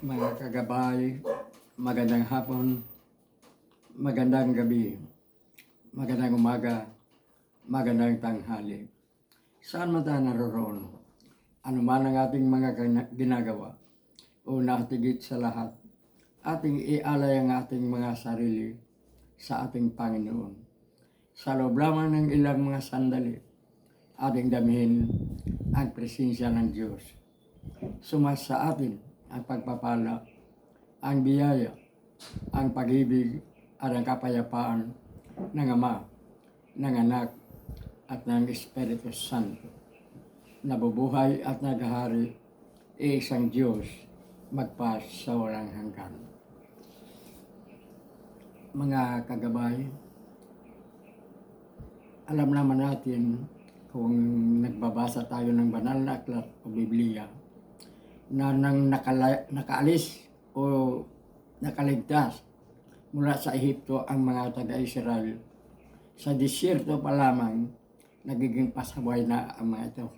Mga kagabay, magandang hapon, magandang gabi, magandang umaga, magandang tanghali. Saan man tayo naroroon, ano man ang ating mga ginagawa, una at higit sa lahat, ating ialay ang ating mga sarili sa ating Panginoon. Sa loob lamang ng ilang mga sandali, ating damhin ang presensya ng Diyos. Sumas sa atin ang pagpapala, ang biyaya, ang pag-ibig at ang kapayapaan ng Ama, ng Anak at ng Espiritu Santo. Nabubuhay at naghahari, iisang Diyos, magpas sa walang hanggan. Mga kagabay, alam naman natin kung nagbabasa tayo ng banal na aklat o Biblia, na nang nakaalis o nakaligtas mula sa Ehipto ang mga taga-Israel, sa disyerto pa lamang nagiging pasaway na ang mga ito.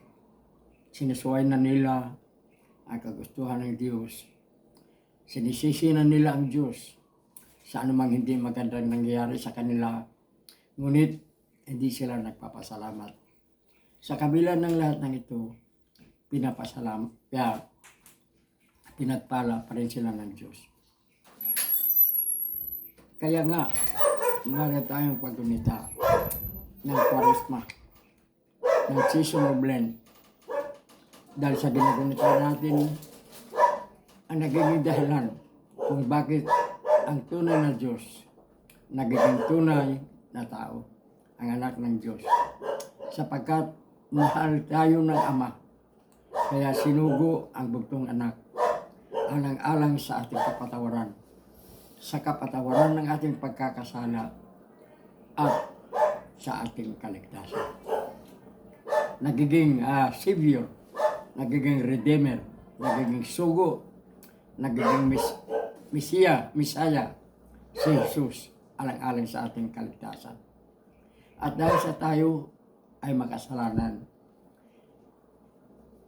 Sinusuway na nila ang kagustuhan ng Diyos. Sinisisi na nila ang Diyos sa anumang hindi magandang nangyayari sa kanila, ngunit hindi sila nagpapasalamat. Sa kabila ng lahat ng ito, pinagpala pa rin sila ng Diyos. Kaya nga, meron tayong paggunita ng Kwaresma, ng Season of Lent. Dahil sa ginagunita natin, ang nagiging dahilan kung bakit ang tunay na Diyos nagiging tunay na tao, ang anak ng Diyos. Sapagkat mahal tayo ng Ama, kaya sinugo ang bugtong anak alang-alang sa ating kapatawaran, sa kapatawaran ng ating pagkakasala at sa ating kaligtasan. Nagiging Savior, nagiging Redeemer, nagiging sugo, nagiging Misaya, si Jesus, alang-alang sa ating kaligtasan. At dahil sa tayo ay makasalanan,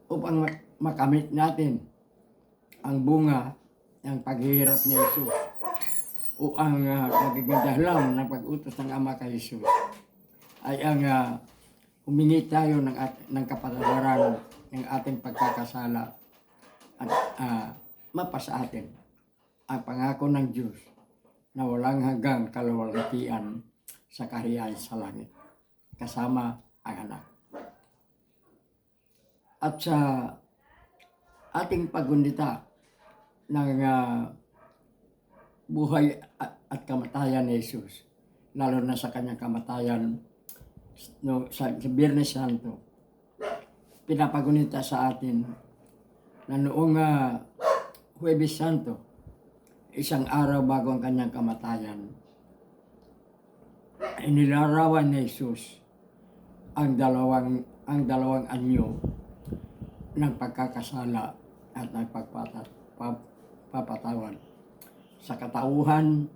upang makamit natin ang bunga ng paghihirap ni Jesus o ang nagiging dahilan ng pag-utos ng Ama kay Jesus, ay ang humingi tayo ng kapatawaran ng ating pagkakasala at mapasa atin ang pangako ng Diyos na walang hanggang kaluwalhatian sa kaharian sa langit, kasama ang anak. At sa ating paggunita ng buhay at kamatayan ni Jesus, lalo na sa kanyang kamatayan sa Biyernes Santo, pinapagunita sa atin na noong Huwebes Santo, isang araw bago ang kanyang kamatayan, inilarawan ni Jesus ang dalawang anyo ng pagkakasala at ng pagpapatawad sa katauhan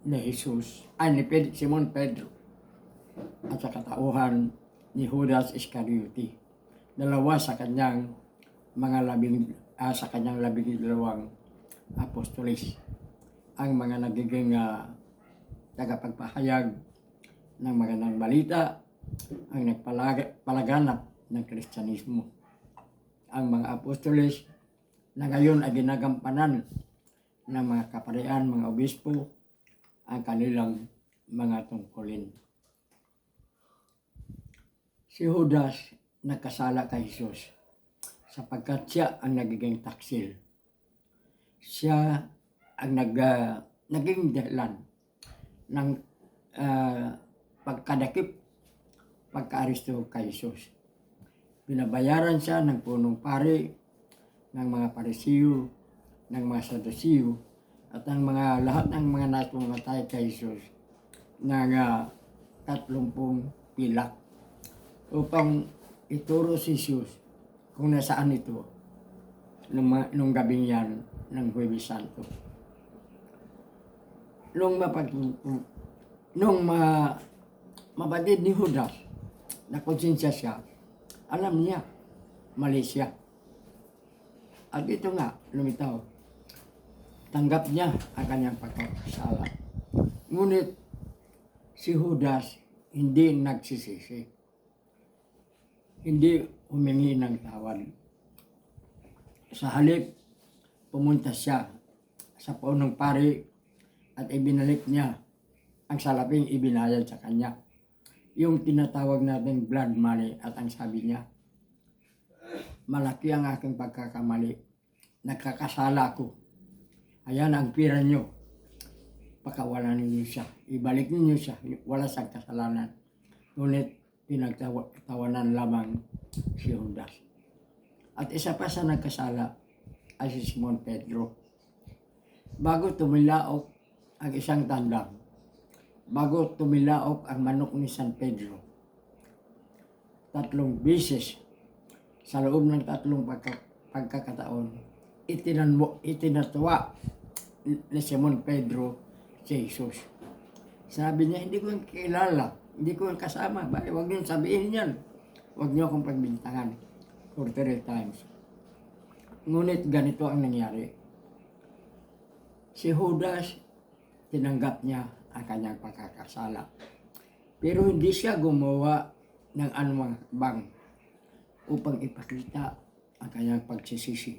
ni Jesus, ni Simon Pedro, at sa katauhan ni Judas Iscariote, dalawa sa kanyang labing dalawang apostolis, ang mga nagiging tagapagpahayag ng magandang balita, ang nagpalaganap ng Kristyanismo. Ang mga apostolis na ngayon ay ginagampanan ng mga kaparian, mga obispo, ang kanilang mga tungkulin. Si Judas nagkasala kay Jesus sapagkat siya ang nagiging taksil. Siya ang naging dahilan ng pagka-aristo kay Jesus. Binabayaran siya ng punong pari, ng mga Parisiyo, ng mga Sadusiyo, at ng lahat ng mga nasumatay kay Jesus ng 30 pilak upang ituro si Jesus kung nasaan ito nung gabing yan ng Huwebes Santo. Mabatid ni Judas na konsensya siya, alam niya, mali siya. At ito nga, lumitaw. tanggap niya ang kanyang pagkakasala. Ngunit si Judas hindi nagsisisi. Hindi humingi ng tawad. Sa halip, pumunta siya sa punong pari at ibinalik niya ang salaping ibinayad sa kanya. Yung tinatawag natin blood money, at ang sabi niya, malaki ang aking pagkakamali. Nagkakasala ako. Ayan ang pira nyo. Pakawalan ninyo siya. Ibalik ninyo siya. Wala siyang kasalanan. Ngunit pinagtawanan lamang si Judas. At isa pa sa nagkasala ay si Simon Pedro. Bago tumilaok ang isang tandang, bago tumilaok ang manok ni San Pedro, 3 beses sa loob ng 3 pagkakataon, itinatwa ni Simon Pedro si Jesus. Sabi niya, hindi ko yung kilala, hindi ko yung kasama. Bakit? Huwag niyo sabihin yan. Huwag niyo akong pagbintangan. 43 times. Ngunit ganito ang nangyari. Si Judas, tinanggap niya ang kanyang pagkakasala. Pero hindi siya gumawa ng anumang hakbang upang ipakita ang kanyang pagsisisi.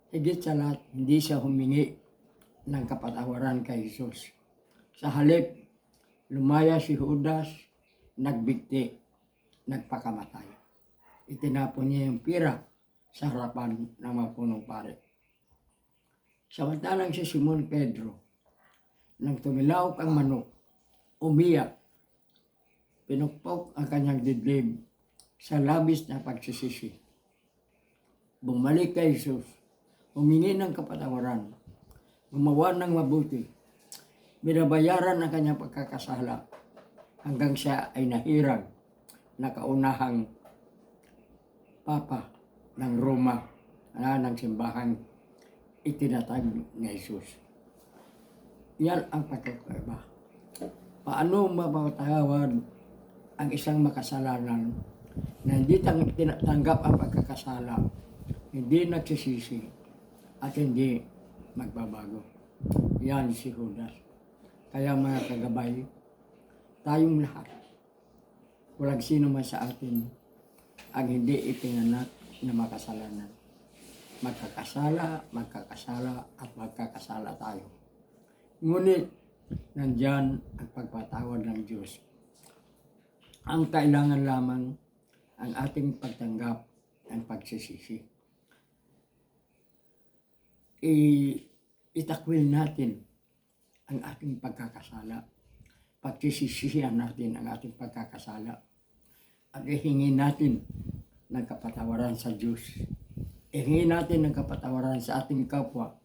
Higit sa lahat, hindi siya humingi ng kapatawaran kay Jesus. Sa halip, lumaya si Judas, nagbigti, nagpakamatay. Itinapon niya yung pira sa harapan ng mga punong pare. Samantalang si Simon Pedro, nang tumilaok ang manok, umiyak, pinukpok ang kanyang dibdib sa labis na pagsisisi. Bumalik kay Jesus, humingi ng kapatawaran, gumawa ng mabuti, binabayaran ang kanyang pagkakasala hanggang siya ay nahirang na kaunahang Papa ng Roma ng simbahang itinatag ni Jesus. Yan ang pagkakaiba. Paano mapatawad ang isang makasalanan na hindi tanggap ang pagkakasala, hindi nagsisisi, at hindi magbabago? Yan si Judas. Kaya mga kagabay, tayong lahat, walang sino man sa atin ang hindi ipinanganak na makasalanan. Magkakasala at magkakasala tayo. Ngunit, nandyan ang pagpatawad ng Diyos. Ang kailangan lamang ang ating pagtanggap ng pagsisisi. Itakwil natin ang ating pagkakasala. Pagsisisihan natin ang ating pagkakasala. At ihingi natin ng kapatawaran sa Diyos. Ihingi natin ng kapatawaran sa ating kapwa.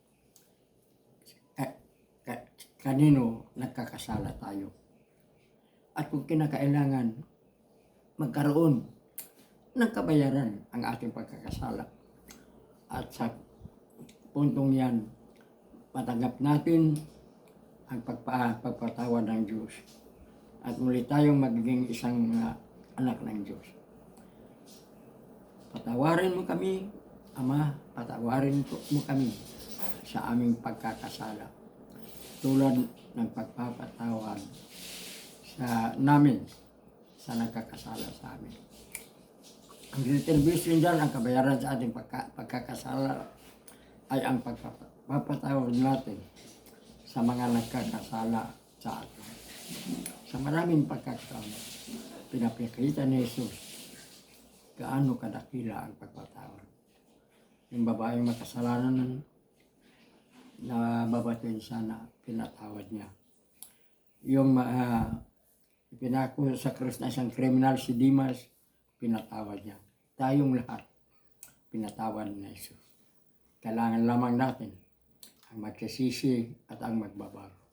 Kanino nagkakasala tayo. At kung kinakailangan, magkaroon ng kabayaran ang ating pagkakasala. At sa puntong yan, matanggap natin ang pagpatawad ng Diyos. At muli tayong magiging isang anak ng Diyos. Patawarin mo kami, Ama, patawarin mo kami sa aming pagkakasala. Tulad ng pagpapatawad namin sa nagkakasala sa amin. Ang retribution dyan, ang kabayaran sa ating pagkakasala ay ang pagpapatawad natin sa mga nagkakasala sa atin. Sa maraming pagkakataon, pinapakita ni Jesus gaano kadakila ang pagpatawad. Yung babaeng makasalanan na babatin sana, pinatawad niya. Yung pinako sa krus na isang kriminal si Dimas, pinatawad niya. Tayong lahat, pinatawad ni Jesus. Kailangan lamang natin ang magsisisi at ang magbabago.